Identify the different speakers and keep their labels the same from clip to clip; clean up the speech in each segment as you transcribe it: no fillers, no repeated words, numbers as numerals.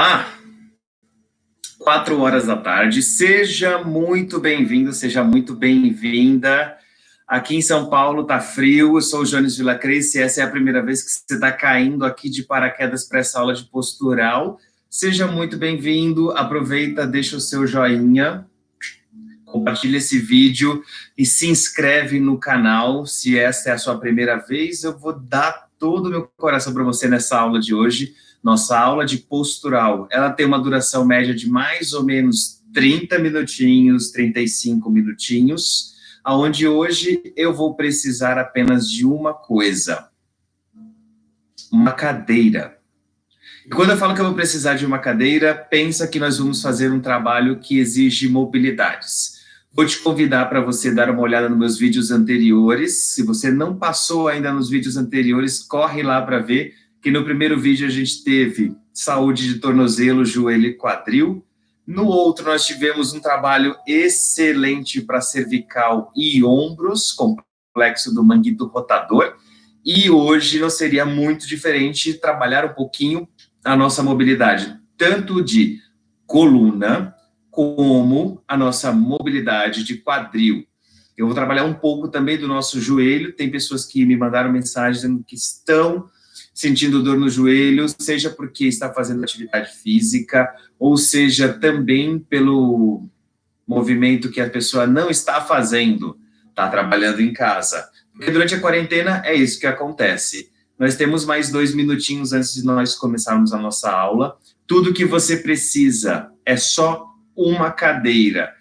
Speaker 1: Ah, 4 horas da tarde. Seja muito bem-vindo, seja muito bem-vinda. Aqui em São Paulo tá frio, eu sou o Jones Vilacres e essa é a primeira vez que você está caindo aqui de paraquedas para essa aula de postural. Seja muito bem-vindo, aproveita, deixa o seu joinha, compartilha esse vídeo e se inscreve no canal. Se esta é a sua primeira vez, eu vou dar todo o meu coração para você nessa aula de hoje. Nossa aula de postural, ela tem uma duração média de mais ou menos 30 minutinhos, 35 minutinhos, onde hoje eu vou precisar apenas de uma coisa, uma cadeira. E quando eu falo que eu vou precisar de uma cadeira, pensa que nós vamos fazer um trabalho que exige mobilidades. Vou te convidar para você dar uma olhada nos meus vídeos anteriores. Se você não passou ainda nos vídeos anteriores, corre lá para ver que no primeiro vídeo a gente teve saúde de tornozelo, joelho e quadril. No outro nós tivemos um trabalho excelente para cervical e ombros, complexo do manguito rotador. E hoje não seria muito diferente trabalhar um pouquinho a nossa mobilidade, tanto de coluna, como a nossa mobilidade de quadril. Eu vou trabalhar um pouco também do nosso joelho. Tem pessoas que me mandaram mensagem dizendo que estão sentindo dor no joelho, seja porque está fazendo atividade física, ou seja também pelo movimento que a pessoa não está fazendo, está trabalhando em casa. Porque durante a quarentena é isso que acontece. Nós temos mais 2 minutinhos antes de nós começarmos a nossa aula. Tudo que você precisa é só uma cadeira.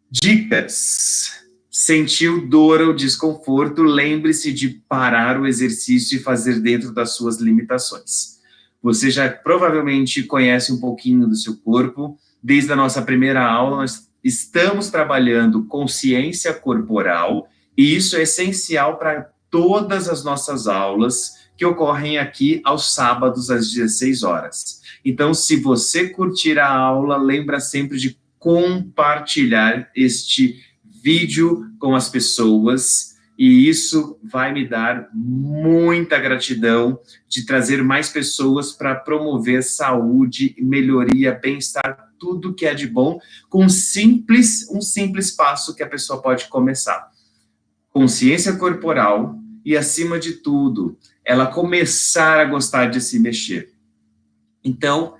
Speaker 1: Dicas. Sentiu dor ou desconforto, lembre-se de parar o exercício e fazer dentro das suas limitações. Você já provavelmente conhece um pouquinho do seu corpo. Desde a nossa primeira aula, nós estamos trabalhando consciência corporal, e isso é essencial para todas as nossas aulas que ocorrem aqui aos sábados às 16 horas. Então, se você curtir a aula, lembra sempre de compartilhar este vídeo com as pessoas, e isso vai me dar muita gratidão de trazer mais pessoas para promover saúde, melhoria, bem-estar, tudo que é de bom, com um simples passo que a pessoa pode começar. Consciência corporal e, acima de tudo, ela começar a gostar de se mexer. Então,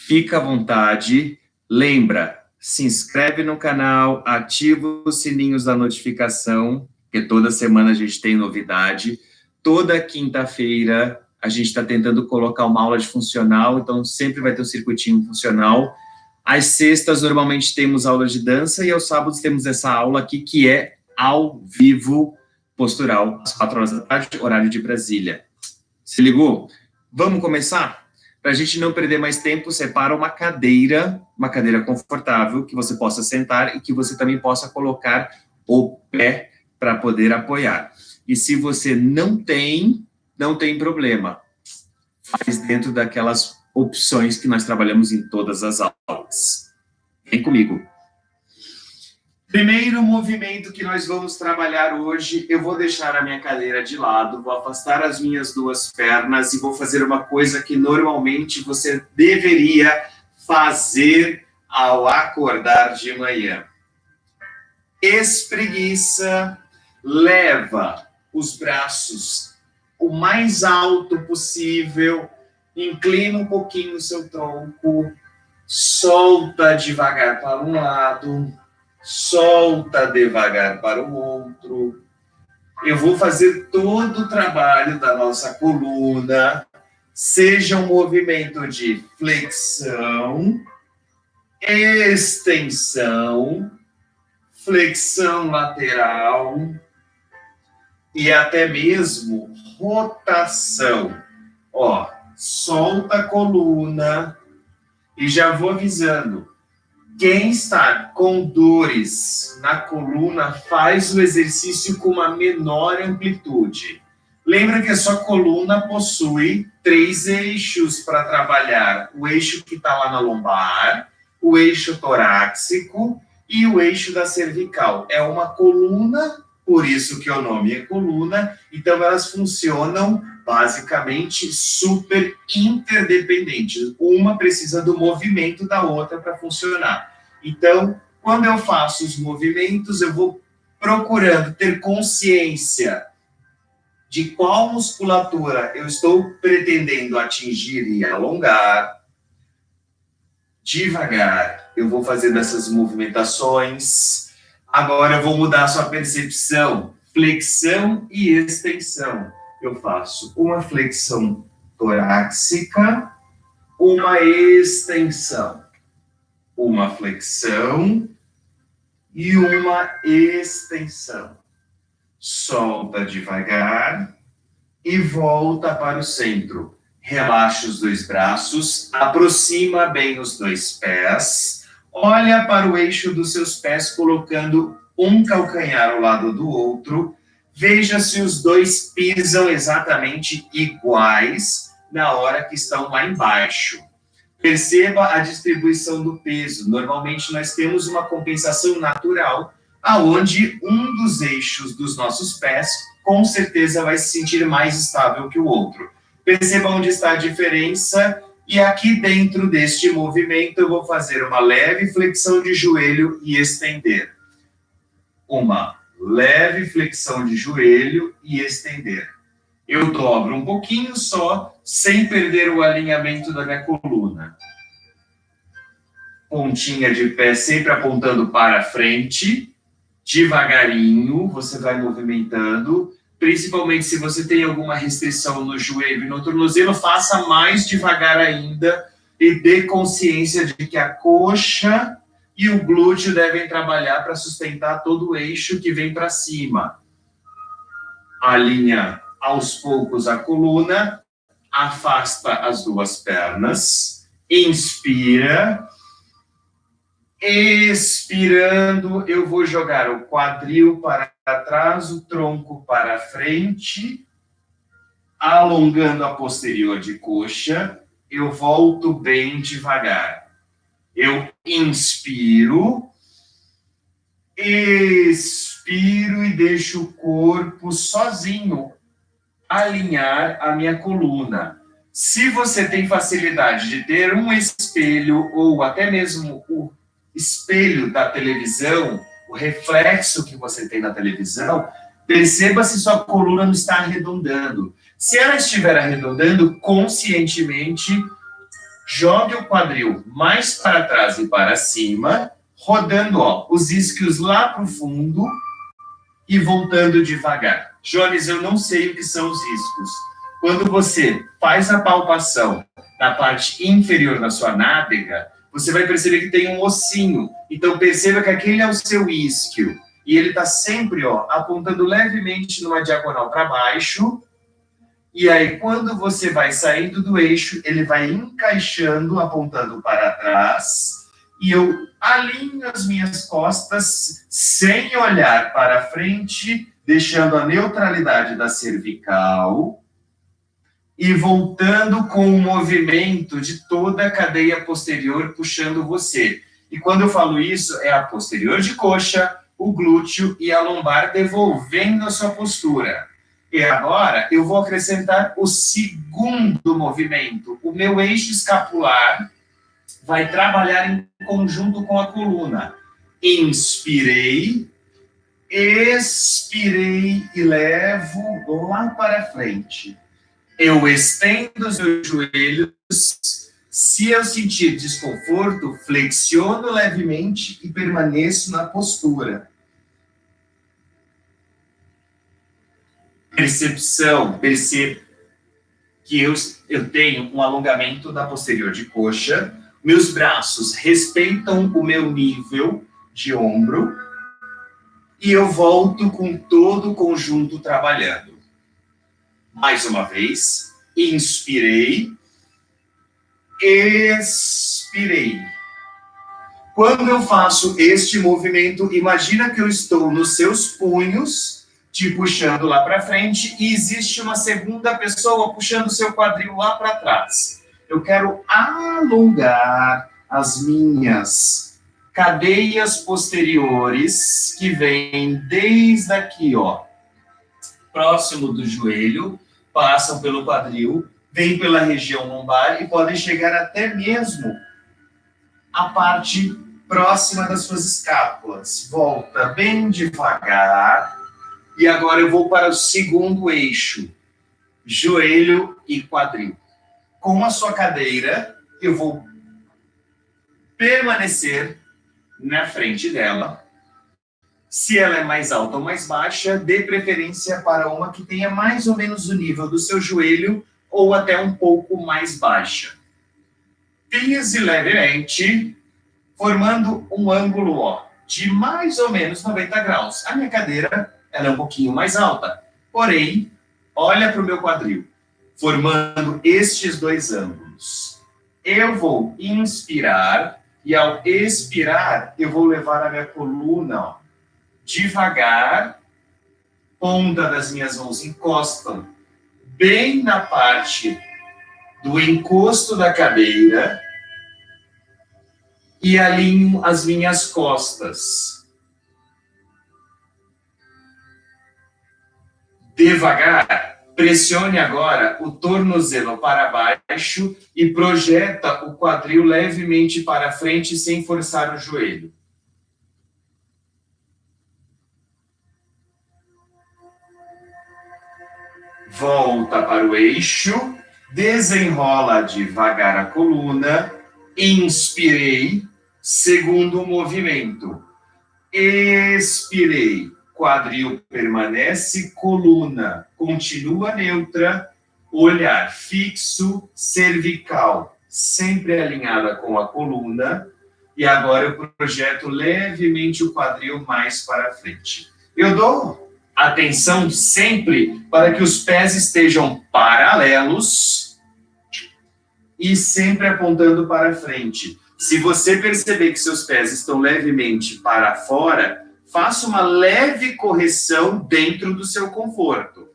Speaker 1: fica à vontade, lembra, se inscreve no canal, ativa os sininhos da notificação, porque toda semana a gente tem novidade. Toda quinta-feira a gente está tentando colocar uma aula de funcional, então sempre vai ter um circuitinho funcional. Às sextas, normalmente, temos aula de dança, e aos sábados temos essa aula aqui, que é ao vivo, postural, às 4 horas da tarde, horário de Brasília. Se ligou? Vamos começar? Para a gente não perder mais tempo, separa uma cadeira confortável, que você possa sentar e que você também possa colocar o pé para poder apoiar. E se você não tem problema. Faz dentro daquelas opções que nós trabalhamos em todas as aulas. Vem comigo. Primeiro movimento que nós vamos trabalhar hoje, eu vou deixar a minha cadeira de lado, vou afastar as minhas 2 pernas e vou fazer uma coisa que normalmente você deveria fazer ao acordar de manhã. Espreguiça, leva os braços o mais alto possível, inclina um pouquinho o seu tronco, solta devagar para um lado, solta devagar para o outro. Eu vou fazer todo o trabalho da nossa coluna, seja um movimento de flexão, extensão, flexão lateral e até mesmo rotação. Ó, solta a coluna e já vou avisando. Quem está com dores na coluna, faz o exercício com uma menor amplitude. Lembra que a sua coluna possui 3 eixos para trabalhar. O eixo que está lá na lombar, o eixo torácico e o eixo da cervical. É uma coluna por isso que o nome é coluna. Então, elas funcionam basicamente super interdependentes. Uma precisa do movimento da outra para funcionar. Então, quando eu faço os movimentos, eu vou procurando ter consciência de qual musculatura eu estou pretendendo atingir e alongar. Devagar, eu vou fazendo essas movimentações. Agora eu vou mudar a sua percepção. Flexão e extensão. Eu faço uma flexão torácica, uma extensão. Uma flexão e uma extensão. Solta devagar e volta para o centro. Relaxa os dois braços, aproxima bem os dois pés, olha para o eixo dos seus pés, colocando um calcanhar ao lado do outro. Veja se os dois pisam exatamente iguais na hora que estão lá embaixo. Perceba a distribuição do peso. Normalmente nós temos uma compensação natural, aonde um dos eixos dos nossos pés com certeza vai se sentir mais estável que o outro. Perceba onde está a diferença, e aqui dentro deste movimento eu vou fazer uma leve flexão de joelho e estender. Uma leve flexão de joelho e estender. Eu dobro um pouquinho só, sem perder o alinhamento da minha coluna. Pontinha de pé sempre apontando para frente. Devagarinho, você vai movimentando. Principalmente se você tem alguma restrição no joelho e no tornozelo, faça mais devagar ainda e dê consciência de que a coxa e o glúteo devem trabalhar para sustentar todo o eixo que vem para cima. Alinha aos poucos a coluna, afasta as duas pernas, inspira. Expirando, eu vou jogar o quadril para trás, o tronco para frente, alongando a posterior de coxa. Eu volto bem devagar. Eu inspiro, expiro e deixo o corpo sozinho alinhar a minha coluna. Se você tem facilidade de ter um espelho ou até mesmo o espelho da televisão, o reflexo que você tem na televisão, perceba se sua coluna não está arredondando. Se ela estiver arredondando, conscientemente, jogue o quadril mais para trás e para cima, rodando os isquios lá para o fundo e voltando devagar. Jones, eu não sei o que são os isquios. Quando você faz a palpação na parte inferior da sua nádega, você vai perceber que tem um ossinho. Então, perceba que aquele é o seu isquio. E ele está sempre apontando levemente numa diagonal para baixo. E aí, quando você vai saindo do eixo, ele vai encaixando, apontando para trás. E eu alinho as minhas costas sem olhar para frente, deixando a neutralidade da cervical. E voltando com o movimento de toda a cadeia posterior puxando você. E quando eu falo isso, é a posterior de coxa, o glúteo e a lombar devolvendo a sua postura. E agora eu vou acrescentar o segundo movimento. O meu eixo escapular vai trabalhar em conjunto com a coluna. Inspirei, expirei e levo lá para frente. Eu estendo os meus joelhos. Se eu sentir desconforto, flexiono levemente e permaneço na postura. Percepção, perceba que eu tenho um alongamento da posterior de coxa, meus braços respeitam o meu nível de ombro e eu volto com todo o conjunto trabalhando. Mais uma vez, inspirei, expirei. Quando eu faço este movimento, imagina que eu estou nos seus punhos, te puxando lá para frente, e existe uma segunda pessoa puxando o seu quadril lá para trás. Eu quero alongar as minhas cadeias posteriores que vêm desde aqui, ó, próximo do joelho, passam pelo quadril, vêm pela região lombar e podem chegar até mesmo a parte próxima das suas escápulas. Volta bem devagar. E agora eu vou para o segundo eixo, joelho e quadril. Com a sua cadeira, eu vou permanecer na frente dela. Se ela é mais alta ou mais baixa, dê preferência para uma que tenha mais ou menos o nível do seu joelho ou até um pouco mais baixa. Pise levemente, formando um ângulo, ó, de mais ou menos 90 graus. A minha cadeira, ela é um pouquinho mais alta, porém, olha para o meu quadril, formando estes dois ângulos. Eu vou inspirar e ao expirar, eu vou levar a minha coluna, ó, devagar, ponta das minhas mãos encostam bem na parte do encosto da cadeira e alinho as minhas costas. Devagar, pressione agora o tornozelo para baixo e projeta o quadril levemente para frente sem forçar o joelho. Volta para o eixo, desenrola devagar a coluna, inspirei, segundo movimento, expirei, quadril permanece, coluna continua neutra, olhar fixo, cervical sempre alinhada com a coluna, e agora eu projeto levemente o quadril mais para frente. Eu dou atenção sempre para que os pés estejam paralelos e sempre apontando para frente. Se você perceber que seus pés estão levemente para fora, faça uma leve correção dentro do seu conforto.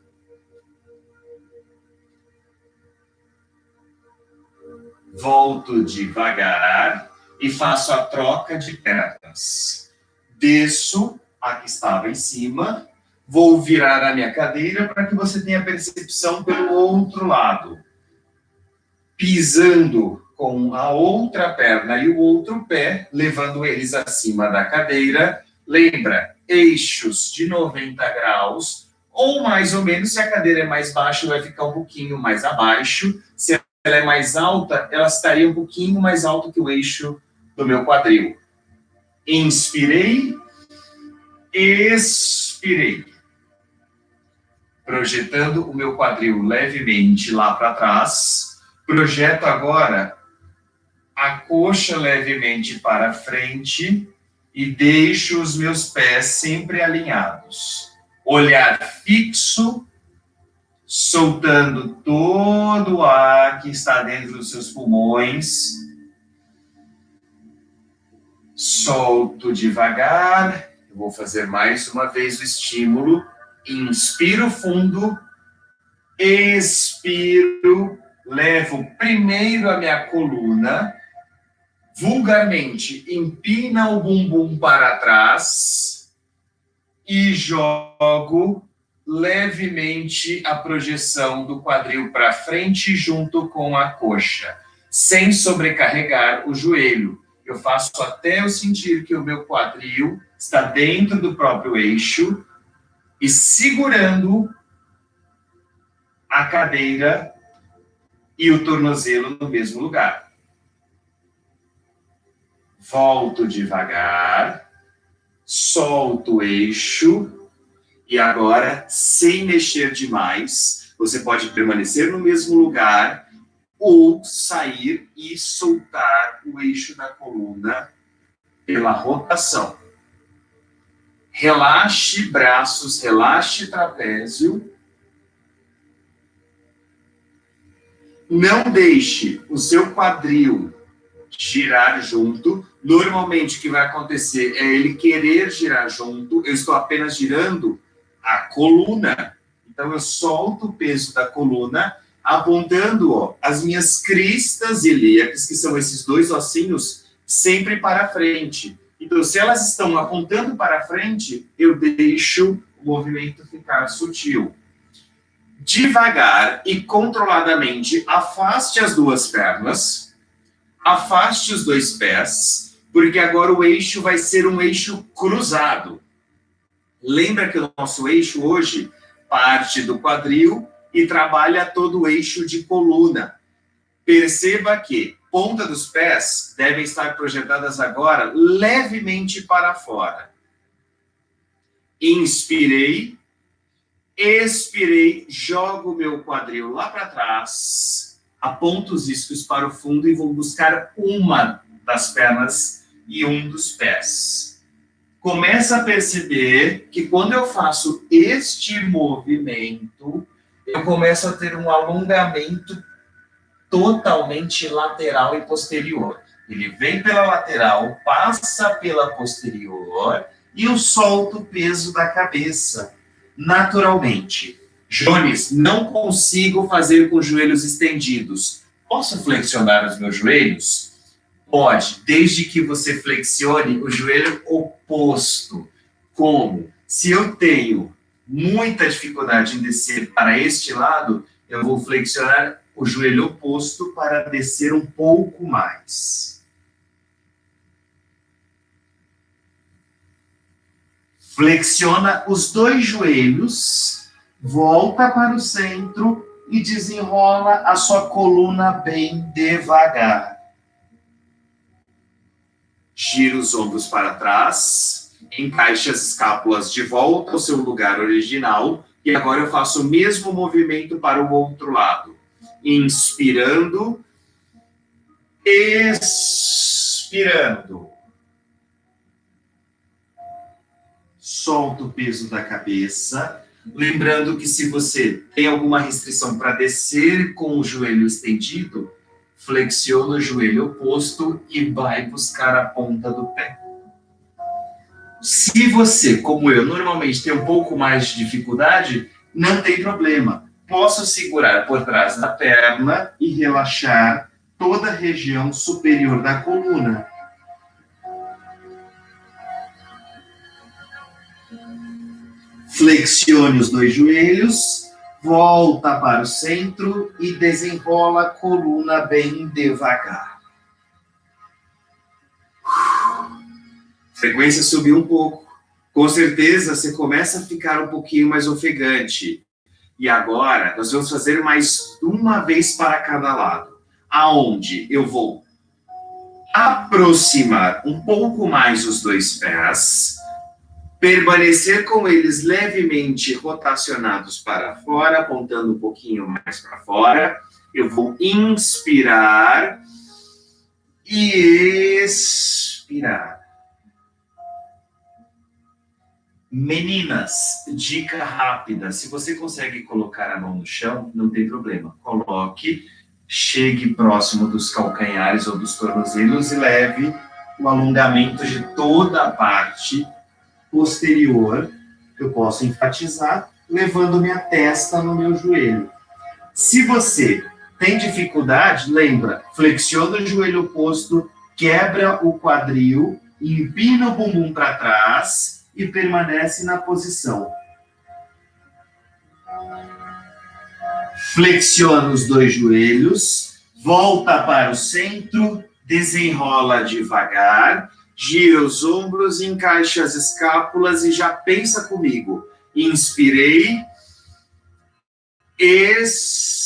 Speaker 1: Volto devagar e faço a troca de pernas. Desço a que estava em cima. Vou virar a minha cadeira para que você tenha percepção pelo outro lado. Pisando com a outra perna e o outro pé, levando eles acima da cadeira. Lembra, eixos de 90 graus, ou mais ou menos, se a cadeira é mais baixa, vai ficar um pouquinho mais abaixo. Se ela é mais alta, ela estaria um pouquinho mais alto que o eixo do meu quadril. Inspirei, expirei. Projetando o meu quadril levemente lá para trás. Projeto agora a coxa levemente para frente e deixo os meus pés sempre alinhados. Olhar fixo, soltando todo o ar que está dentro dos seus pulmões. Solto devagar. Eu vou fazer mais uma vez o estímulo. Inspiro fundo, expiro, levo primeiro a minha coluna, vulgarmente empina o bumbum para trás e jogo levemente a projeção do quadril para frente junto com a coxa, sem sobrecarregar o joelho. Eu faço até eu sentir que o meu quadril está dentro do próprio eixo e segurando a cadeira e o tornozelo no mesmo lugar. Volto devagar, solto o eixo e agora, sem mexer demais, você pode permanecer no mesmo lugar ou sair e soltar o eixo da coluna pela rotação. Relaxe braços, relaxe trapézio. Não deixe o seu quadril girar junto. Normalmente o que vai acontecer é ele querer girar junto. Eu estou apenas girando a coluna. Então eu solto o peso da coluna, apontando, ó, as minhas cristas ilíacas, que são esses dois ossinhos, sempre para frente. Então, se elas estão apontando para frente, eu deixo o movimento ficar sutil. Devagar e controladamente, afaste as duas pernas, afaste os dois pés, porque agora o eixo vai ser um eixo cruzado. Lembra que o nosso eixo hoje parte do quadril e trabalha todo o eixo de coluna. Perceba que ponta dos pés devem estar projetadas agora levemente para fora. Inspirei, expirei, jogo o meu quadril lá para trás, aponto os isquios para o fundo e vou buscar uma das pernas e um dos pés. Começa a perceber que quando eu faço este movimento, eu começo a ter um alongamento totalmente lateral e posterior. Ele vem pela lateral, passa pela posterior e eu solto o peso da cabeça, naturalmente. Jones, não consigo fazer com os joelhos estendidos. Posso flexionar os meus joelhos? Pode, desde que você flexione o joelho oposto. Como? Se eu tenho muita dificuldade em descer para este lado, eu vou flexionar o joelho oposto para descer um pouco mais. Flexiona os dois joelhos, volta para o centro e desenrola a sua coluna bem devagar. Gira os ombros para trás, encaixa as escápulas de volta ao seu lugar original e agora eu faço o mesmo movimento para o outro lado. Inspirando, expirando. Solta o peso da cabeça. Lembrando que se você tem alguma restrição para descer com o joelho estendido, flexiona o joelho oposto e vai buscar a ponta do pé. Se você, como eu, normalmente tem um pouco mais de dificuldade, não tem problema. Posso segurar por trás da perna e relaxar toda a região superior da coluna. Flexione os dois joelhos, volta para o centro e desenrola a coluna bem devagar. Frequência subiu um pouco. Com certeza você começa a ficar um pouquinho mais ofegante. E agora nós vamos fazer mais uma vez para cada lado, aonde eu vou aproximar um pouco mais os dois pés, permanecer com eles levemente rotacionados para fora, apontando um pouquinho mais para fora. Eu vou inspirar e expirar. Meninas, dica rápida. Se você consegue colocar a mão no chão, não tem problema. Coloque, chegue próximo dos calcanhares ou dos tornozelos e leve o alongamento de toda a parte posterior. Eu posso enfatizar levando minha testa no meu joelho. Se você tem dificuldade, lembra, flexiona o joelho oposto, quebra o quadril, empina o bumbum para trás e permanece na posição. Flexiona os dois joelhos, volta para o centro, desenrola devagar, gira os ombros, encaixa as escápulas e já pensa comigo. Inspirei, expirei.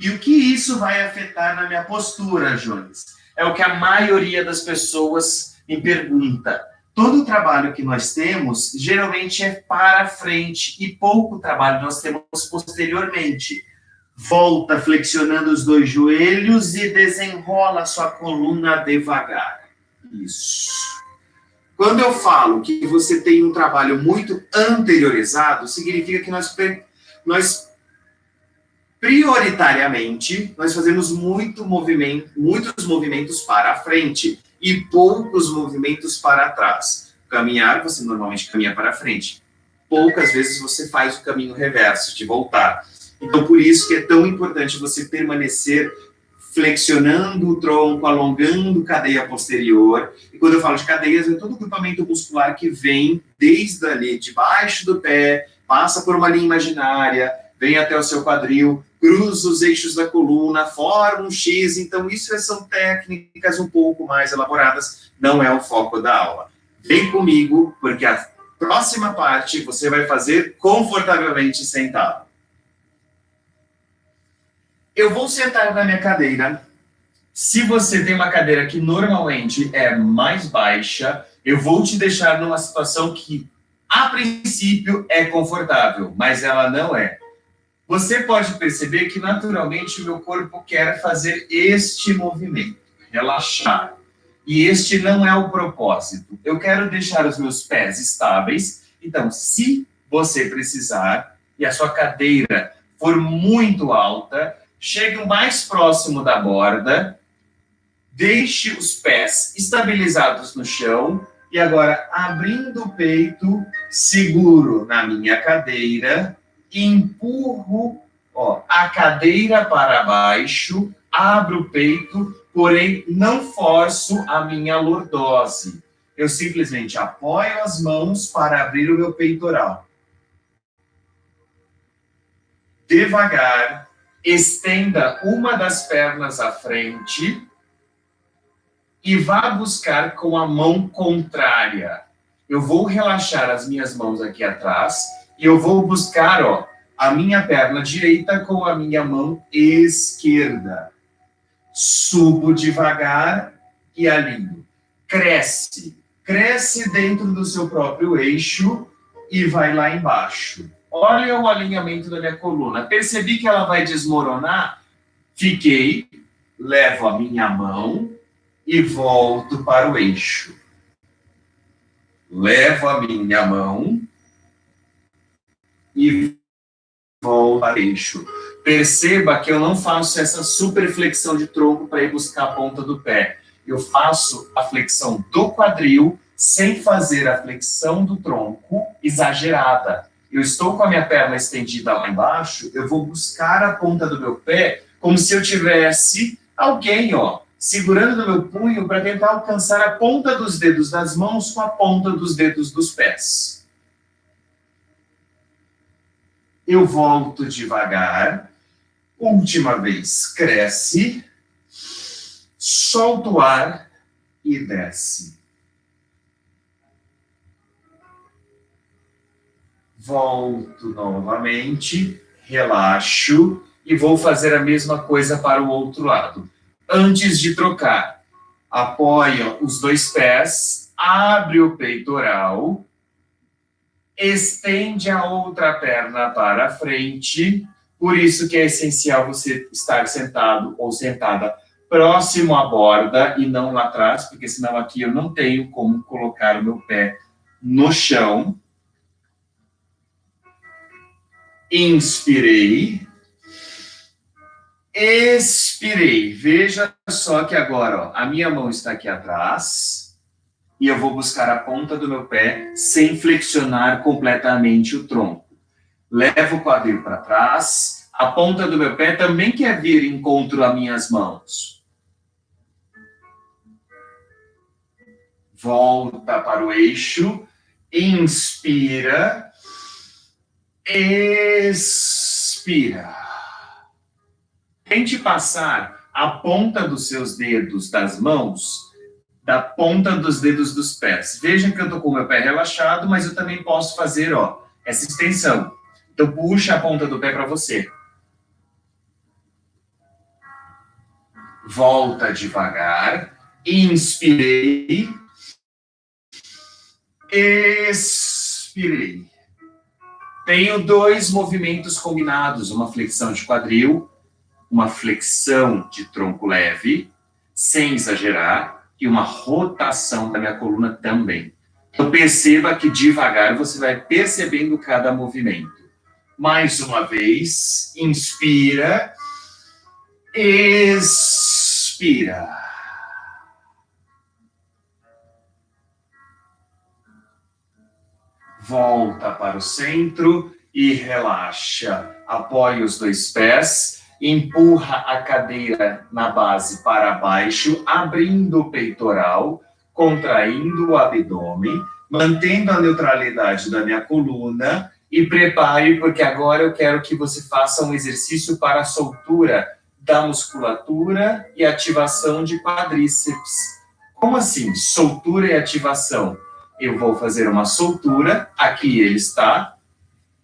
Speaker 1: E o que isso vai afetar na minha postura, Jones? É o que a maioria das pessoas me pergunta. Todo o trabalho que nós temos, geralmente é para frente, e pouco trabalho nós temos posteriormente. Volta flexionando os dois joelhos e desenrola a sua coluna devagar. Isso. Quando eu falo que você tem um trabalho muito anteriorizado, significa que nós prioritariamente, nós fazemos muitos movimentos para a frente e poucos movimentos para trás. Caminhar, você normalmente caminha para a frente. Poucas vezes você faz o caminho reverso, de voltar. Então, por isso que é tão importante você permanecer flexionando o tronco, alongando a cadeia posterior. E quando eu falo de cadeias, é todo o grupamento muscular que vem desde ali, debaixo do pé, passa por uma linha imaginária, vem até o seu quadril, cruza os eixos da coluna, forma um X. Então, isso são técnicas um pouco mais elaboradas, não é o foco da aula. Vem comigo, porque a próxima parte você vai fazer confortavelmente sentado. Eu vou sentar na minha cadeira. Se você tem uma cadeira que normalmente é mais baixa, eu vou te deixar numa situação que, a princípio, é confortável, mas ela não é. Você pode perceber que, naturalmente, o meu corpo quer fazer este movimento, relaxar. E este não é o propósito. Eu quero deixar os meus pés estáveis. Então, se você precisar e a sua cadeira for muito alta, chegue o mais próximo da borda, deixe os pés estabilizados no chão e agora, abrindo o peito, seguro na minha cadeira, empurro a cadeira para baixo, abro o peito, porém não forço a minha lordose. Eu simplesmente apoio as mãos para abrir o meu peitoral. Devagar, estenda uma das pernas à frente e vá buscar com a mão contrária. Eu vou relaxar as minhas mãos aqui atrás e eu vou buscar a minha perna direita com a minha mão esquerda. Subo devagar e alinho. Cresce. Cresce dentro do seu próprio eixo e vai lá embaixo. Olha o alinhamento da minha coluna. Percebi que ela vai desmoronar? Fiquei, levo a minha mão e volto para o eixo. Levo a minha mão e volto para o eixo. Perceba que eu não faço essa superflexão de tronco para ir buscar a ponta do pé. Eu faço a flexão do quadril sem fazer a flexão do tronco exagerada. Eu estou com a minha perna estendida lá embaixo, eu vou buscar a ponta do meu pé como se eu tivesse alguém, segurando no meu punho para tentar alcançar a ponta dos dedos das mãos com a ponta dos dedos dos pés. Eu volto devagar. Última vez, cresce, solta o ar e desce. Volto novamente, relaxo e vou fazer a mesma coisa para o outro lado. Antes de trocar, apoia os dois pés, abre o peitoral, estende a outra perna para frente. Por isso que é essencial você estar sentado ou sentada próximo à borda e não lá atrás, porque senão aqui eu não tenho como colocar o meu pé no chão. Inspirei. Expirei. Veja só que agora a minha mão está aqui atrás e eu vou buscar a ponta do meu pé sem flexionar completamente o tronco. Levo o quadril para trás, a ponta do meu pé também quer vir encontro às minhas mãos. Volta para o eixo, inspira, expira. Tente passar a ponta dos seus dedos das mãos da ponta dos dedos dos pés. Veja que eu estou com o meu pé relaxado, mas eu também posso fazer essa extensão. Então, puxa a ponta do pé para você. Volta devagar. Inspirei. Expirei. Tenho dois movimentos combinados, uma flexão de quadril, uma flexão de tronco leve, sem exagerar, e uma rotação da minha coluna também. Então, perceba que devagar você vai percebendo cada movimento. Mais uma vez, inspira, expira. Volta para o centro e relaxa. Apoia os dois pés, empurra a cadeira na base para baixo, abrindo o peitoral, contraindo o abdômen, mantendo a neutralidade da minha coluna e prepare, porque agora eu quero que você faça um exercício para a soltura da musculatura e ativação de quadríceps. Como assim? Soltura e ativação. Eu vou fazer uma soltura, aqui ele está,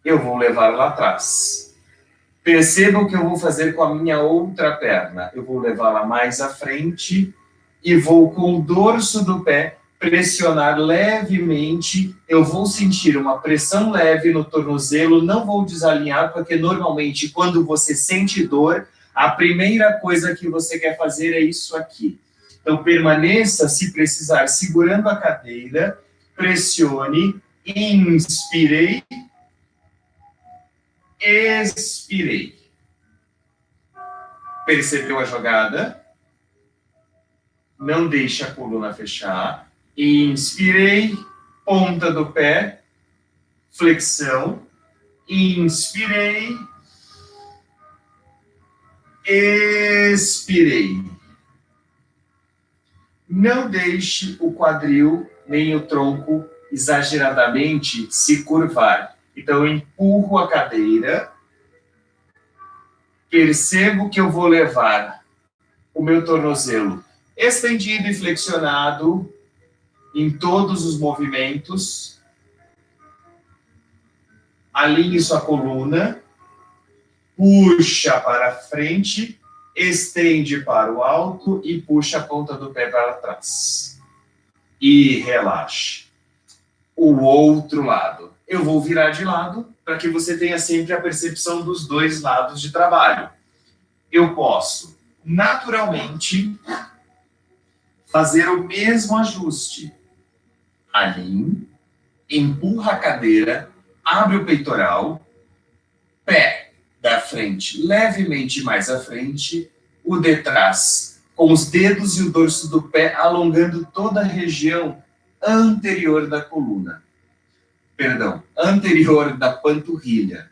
Speaker 1: eu vou levar lá atrás. Perceba o que eu vou fazer com a minha outra perna. Eu vou levá-la mais à frente e vou com o dorso do pé pressionar levemente. Eu vou sentir uma pressão leve no tornozelo, não vou desalinhar, porque normalmente quando você sente dor, a primeira coisa que você quer fazer é isso aqui. Então permaneça, se precisar, segurando a cadeira, pressione, inspirei, expirei. Percebeu a jogada? Não deixe a coluna fechar. Inspirei, ponta do pé, flexão. Inspirei, expirei. Não deixe o quadril nem o tronco exageradamente se curvar. Então, eu empurro a cadeira, percebo que eu vou levar o meu tornozelo estendido e flexionado em todos os movimentos. Alinhe sua coluna, puxa para frente, estende para o alto e puxa a ponta do pé para trás. E relaxe. O outro lado. Eu vou virar de lado para que você tenha sempre a percepção dos dois lados de trabalho. Eu posso, naturalmente, fazer o mesmo ajuste. Alinhe, empurra a cadeira, abre o peitoral, pé da frente levemente mais à frente, o de trás com os dedos e o dorso do pé alongando toda a região anterior da coluna. Perdão, anterior da panturrilha.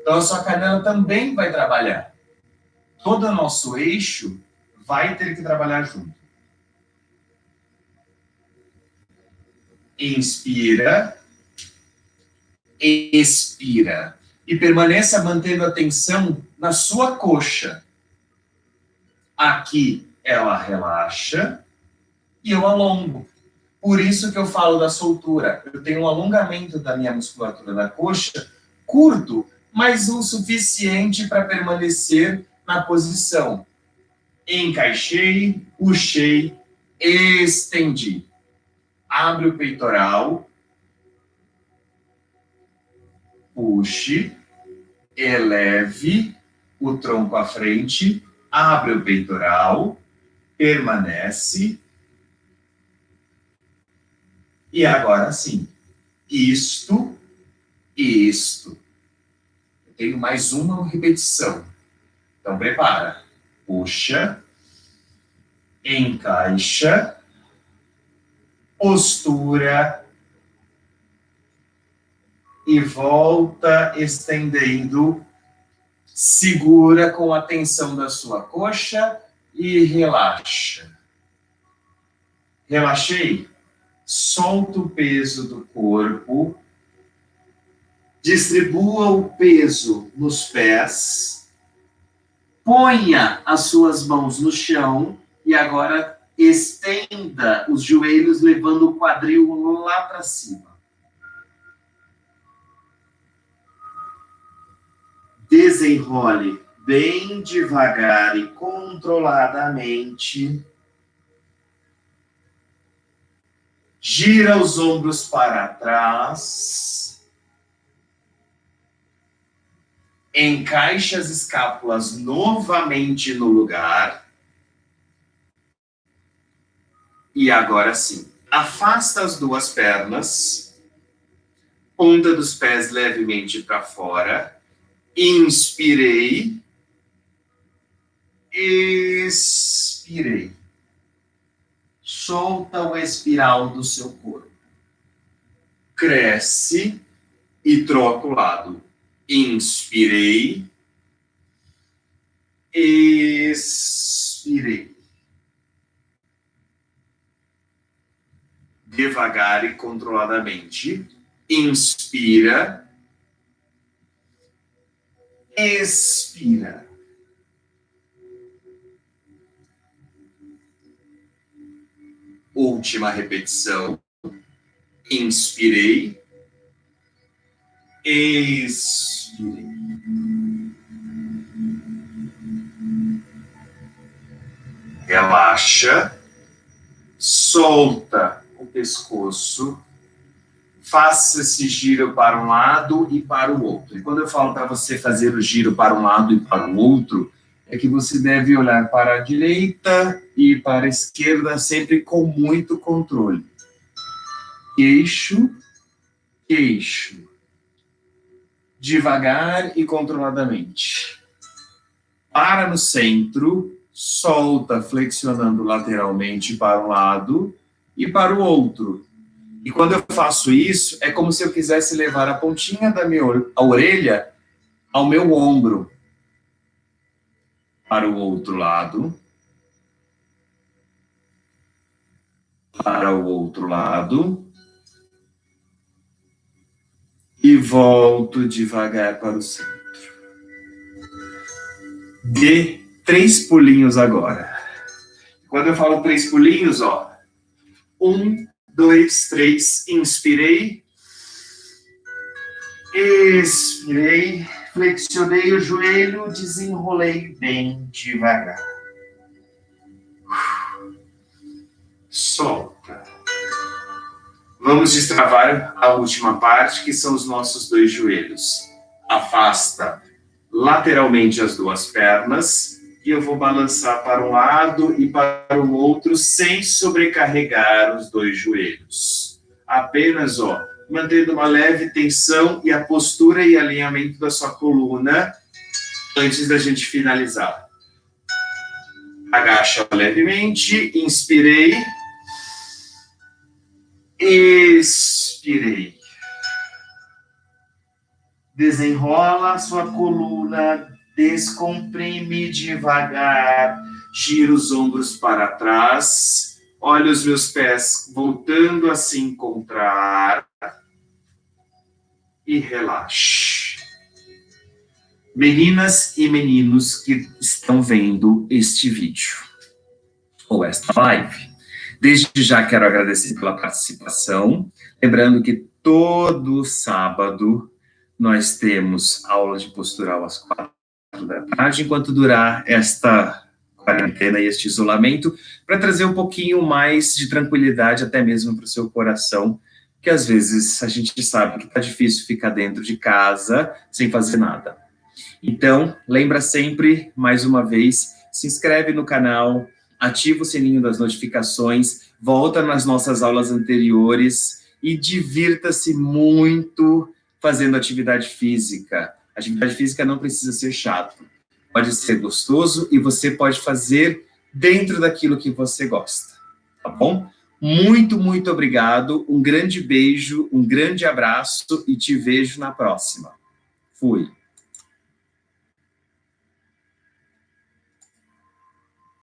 Speaker 1: Então a sua canela também vai trabalhar. Todo o nosso eixo vai ter que trabalhar junto. Inspira, expira. E permaneça mantendo a tensão na sua coxa. Aqui ela relaxa e eu alongo. Por isso que eu falo da soltura. Eu tenho um alongamento da minha musculatura da coxa curto, mas o suficiente para permanecer na posição. Encaixei, puxei, estendi. Abre o peitoral, puxe, eleve o tronco à frente, abre o peitoral, permanece. E agora sim, isto. Eu tenho mais uma repetição. Então prepara. Puxa, encaixa, postura e volta estendendo. Segura com a tensão da sua coxa e relaxa. Relaxei? Solta o peso do corpo. Distribua o peso nos pés. Ponha as suas mãos no chão e agora estenda os joelhos, levando o quadril lá para cima. Desenrole bem devagar e controladamente. Gira os ombros para trás. Encaixa as escápulas novamente no lugar. E agora sim, afasta as duas pernas. Ponta dos pés levemente para fora. Inspirei. Expirei. Solta o espiral do seu corpo. Cresce, e troco o lado. Inspirei, expirei. Devagar e controladamente. Inspira, expira. Última repetição. Inspirei, expirei. Relaxa, solta o pescoço, faça esse giro para um lado e para o outro. E quando eu falo para você fazer o giro para um lado e para o outro, é que você deve olhar para a direita e para a esquerda sempre com muito controle. Queixo, queixo. Devagar e controladamente. Para no centro, solta flexionando lateralmente para um lado e para o outro. E quando eu faço isso, é como se eu quisesse levar a pontinha da minha orelha ao meu ombro. Para o outro lado. Para o outro lado. E volto devagar para o centro. Dê 3 pulinhos agora. Quando eu falo 3 pulinhos, ó. 1, 2, 3. Inspirei. Expirei. Flexionei o joelho, desenrolei bem devagar. Solta. Vamos destravar a última parte, que são os nossos 2 joelhos. Afasta lateralmente as 2 pernas e eu vou balançar para um lado e para o outro sem sobrecarregar os 2 joelhos. Apenas, ó, mantendo uma leve tensão e a postura e alinhamento da sua coluna antes da gente finalizar. Agacha levemente, inspirei. Expirei. Desenrola a sua coluna, descomprime devagar, gira os ombros para trás, olha os meus pés voltando a se encontrar e relaxe. Meninas e meninos que estão vendo este vídeo, ou esta live, desde já quero agradecer pela participação, lembrando que todo sábado nós temos aula de postural às 4 da tarde, enquanto durar esta quarentena e este isolamento, para trazer um pouquinho mais de tranquilidade até mesmo para o seu coração, que às vezes a gente sabe que está difícil ficar dentro de casa sem fazer nada. Então, lembra sempre, mais uma vez, se inscreve no canal, ativa o sininho das notificações, volta nas nossas aulas anteriores e divirta-se muito fazendo atividade física. Atividade física não precisa ser chato, pode ser gostoso e você pode fazer dentro daquilo que você gosta, tá bom? Muito, muito obrigado, um grande beijo, um grande abraço e te vejo na próxima. Fui.